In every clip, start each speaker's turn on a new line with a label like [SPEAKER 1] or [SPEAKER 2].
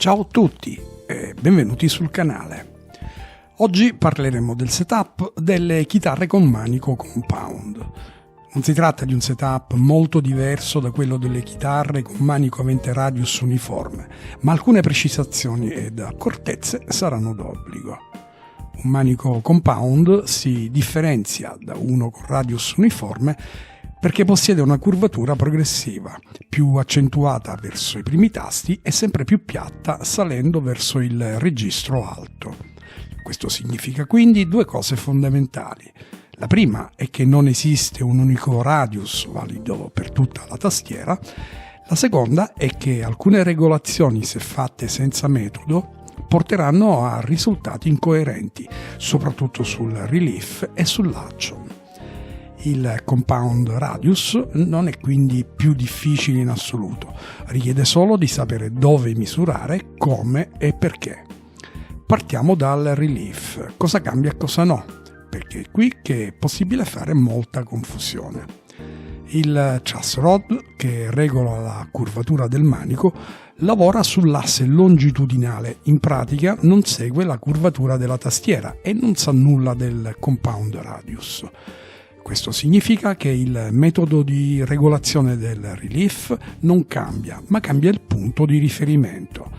[SPEAKER 1] Ciao a tutti e benvenuti sul canale. Oggi parleremo del setup delle chitarre con manico compound. Non si tratta di un setup molto diverso da quello delle chitarre con manico avente radius uniforme, ma alcune precisazioni ed accortezze saranno d'obbligo. Un manico compound si differenzia da uno con radius uniforme perché possiede una curvatura progressiva, più accentuata verso i primi tasti e sempre più piatta salendo verso il registro alto. Questo significa quindi due cose fondamentali. La prima è che non esiste un unico radius valido per tutta la tastiera. La seconda è che alcune regolazioni, se fatte senza metodo, porteranno a risultati incoerenti, soprattutto sul relief e sull'action. Il compound radius non è quindi più difficile in assoluto, richiede solo di sapere dove misurare, come e perché. Partiamo dal relief. Cosa cambia e cosa no? Perché è qui che è possibile fare molta confusione. Il truss rod, che regola la curvatura del manico, lavora sull'asse longitudinale, in pratica non segue la curvatura della tastiera e non sa nulla del compound radius. Questo significa che il metodo di regolazione del relief non cambia, ma cambia il punto di riferimento.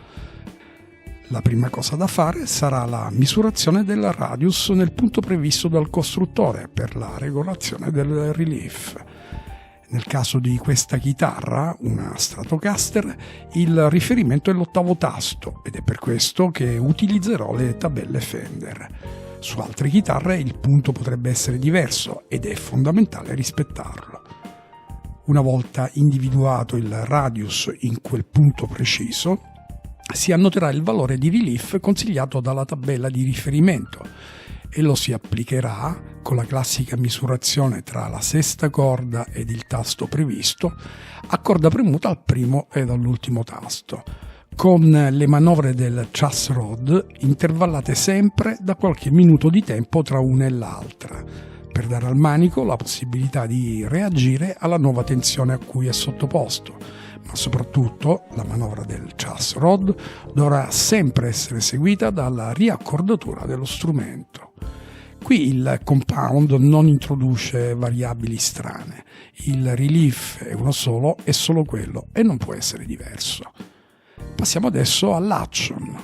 [SPEAKER 1] La prima cosa da fare sarà la misurazione del radius nel punto previsto dal costruttore per la regolazione del relief. Nel caso di questa chitarra, una Stratocaster, il riferimento è l'8° tasto ed è per questo che utilizzerò le tabelle Fender. Su altre chitarre il punto potrebbe essere diverso ed è fondamentale rispettarlo. Una volta individuato il radius in quel punto preciso, si annoterà il valore di relief consigliato dalla tabella di riferimento e lo si applicherà con la classica misurazione tra la sesta corda ed il tasto previsto a corda premuta al primo ed all'ultimo tasto, con le manovre del truss rod intervallate sempre da qualche minuto di tempo tra una e l'altra, per dare al manico la possibilità di reagire alla nuova tensione a cui è sottoposto, ma soprattutto la manovra del truss rod dovrà sempre essere seguita dalla riaccordatura dello strumento. Qui il compound non introduce variabili strane, il relief è uno solo, è solo quello e non può essere diverso. Passiamo adesso all'action.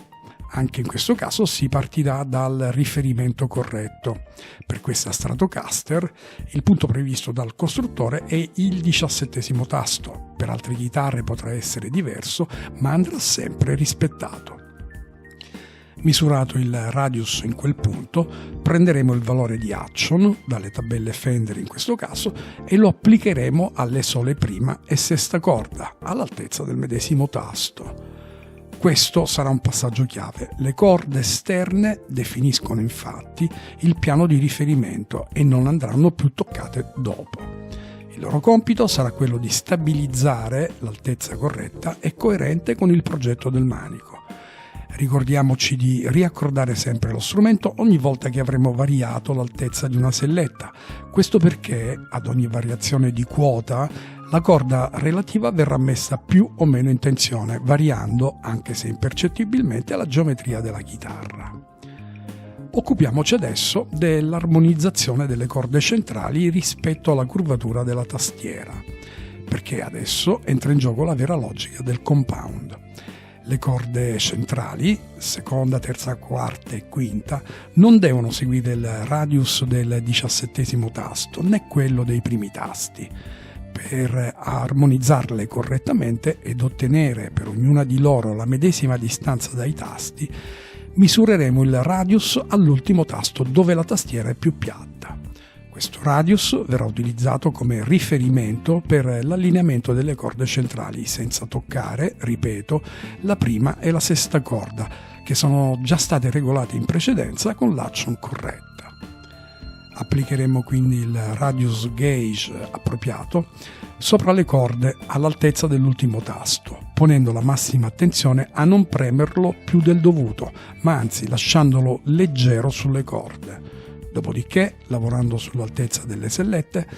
[SPEAKER 1] Anche in questo caso si partirà dal riferimento corretto. Per questa Stratocaster il punto previsto dal costruttore è il 17° tasto. Per altre chitarre potrà essere diverso, ma andrà sempre rispettato. Misurato il radius in quel punto, prenderemo il valore di action, dalle tabelle Fender in questo caso, e lo applicheremo alle sole prima e sesta corda, all'altezza del medesimo tasto. Questo sarà un passaggio chiave. Le corde esterne definiscono infatti il piano di riferimento e non andranno più toccate dopo. Il loro compito sarà quello di stabilizzare l'altezza corretta e coerente con il progetto del manico. Ricordiamoci di riaccordare sempre lo strumento ogni volta che avremo variato l'altezza di una selletta. Questo perché ad ogni variazione di quota la corda relativa verrà messa più o meno in tensione, variando, anche se impercettibilmente, la geometria della chitarra. Occupiamoci adesso dell'armonizzazione delle corde centrali rispetto alla curvatura della tastiera, perché adesso entra in gioco la vera logica del compound. Le corde centrali, seconda, terza, quarta e quinta, non devono seguire il radius del 17° tasto, né quello dei primi tasti. Per armonizzarle correttamente ed ottenere per ognuna di loro la medesima distanza dai tasti, misureremo il radius all'ultimo tasto dove la tastiera è più piatta. Questo radius verrà utilizzato come riferimento per l'allineamento delle corde centrali senza toccare, ripeto, la prima e la sesta corda, che sono già state regolate in precedenza con l'action corretta. Applicheremo quindi il radius gauge appropriato sopra le corde all'altezza dell'ultimo tasto, ponendo la massima attenzione a non premerlo più del dovuto, ma anzi lasciandolo leggero sulle corde. Dopodiché, lavorando sull'altezza delle sellette,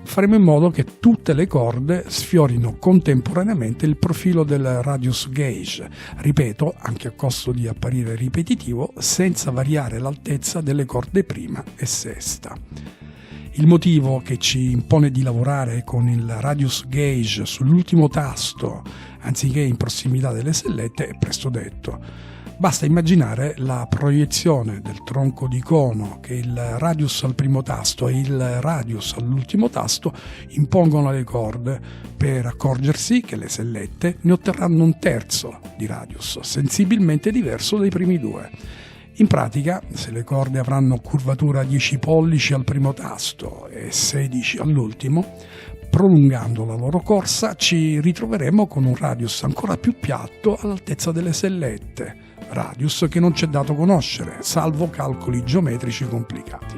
[SPEAKER 1] faremo in modo che tutte le corde sfiorino contemporaneamente il profilo del radius gauge, ripeto, anche a costo di apparire ripetitivo, senza variare l'altezza delle corde prima e sesta. Il motivo che ci impone di lavorare con il radius gauge sull'ultimo tasto anziché in prossimità delle sellette è presto detto. Basta immaginare la proiezione del tronco di cono che il radius al primo tasto e il radius all'ultimo tasto impongono alle corde per accorgersi che le sellette ne otterranno un terzo di radius, sensibilmente diverso dai primi due. In pratica, se le corde avranno curvatura 10 pollici al primo tasto e 16 all'ultimo, prolungando la loro corsa ci ritroveremo con un radius ancora più piatto all'altezza delle sellette, radius che non c'è dato conoscere, salvo calcoli geometrici complicati.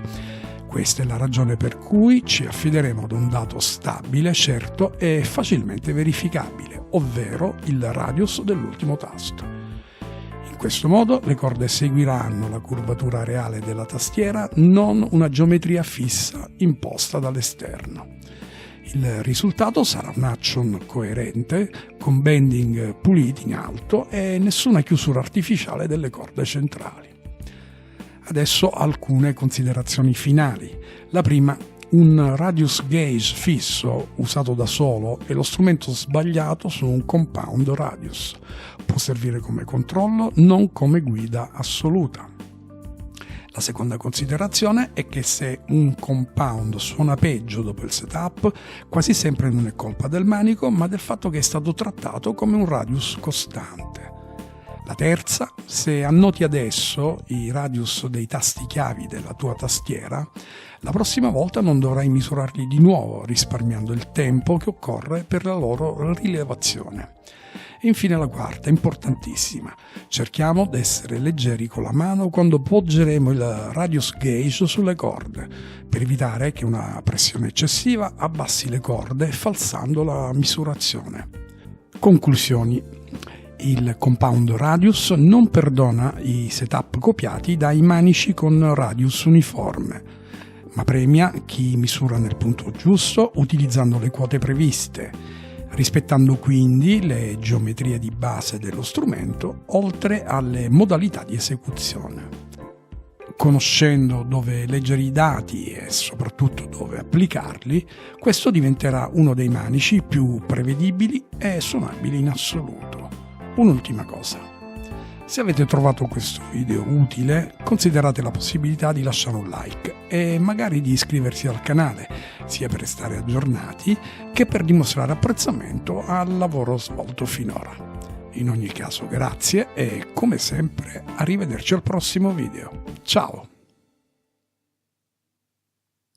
[SPEAKER 1] Questa è la ragione per cui ci affideremo ad un dato stabile, certo e facilmente verificabile, ovvero il radius dell'ultimo tasto. In questo modo le corde seguiranno la curvatura reale della tastiera, non una geometria fissa imposta dall'esterno. Il risultato sarà un action coerente, con bending puliti in alto e nessuna chiusura artificiale delle corde centrali. Adesso alcune considerazioni finali. La prima: un radius gauge fisso usato da solo è lo strumento sbagliato su un compound radius. Può servire come controllo, non come guida assoluta. La seconda considerazione è che se un compound suona peggio dopo il setup, quasi sempre non è colpa del manico, ma del fatto che è stato trattato come un radius costante. La terza: se annoti adesso i radius dei tasti chiavi della tua tastiera, la prossima volta non dovrai misurarli di nuovo, risparmiando il tempo che occorre per la loro rilevazione. E infine la quarta, importantissima: cerchiamo di essere leggeri con la mano quando poggeremo il radius gauge sulle corde, per evitare che una pressione eccessiva abbassi le corde falsando la misurazione. Conclusioni: il compound radius non perdona i setup copiati dai manici con radius uniforme, ma premia chi misura nel punto giusto utilizzando le quote previste, rispettando quindi le geometrie di base dello strumento, oltre alle modalità di esecuzione. Conoscendo dove leggere i dati e soprattutto dove applicarli, questo diventerà uno dei manici più prevedibili e suonabili in assoluto. Un'ultima cosa: se avete trovato questo video utile, considerate la possibilità di lasciare un like e magari di iscriversi al canale, sia per restare aggiornati che per dimostrare apprezzamento al lavoro svolto finora. In ogni caso, grazie e come sempre arrivederci al prossimo video. Ciao!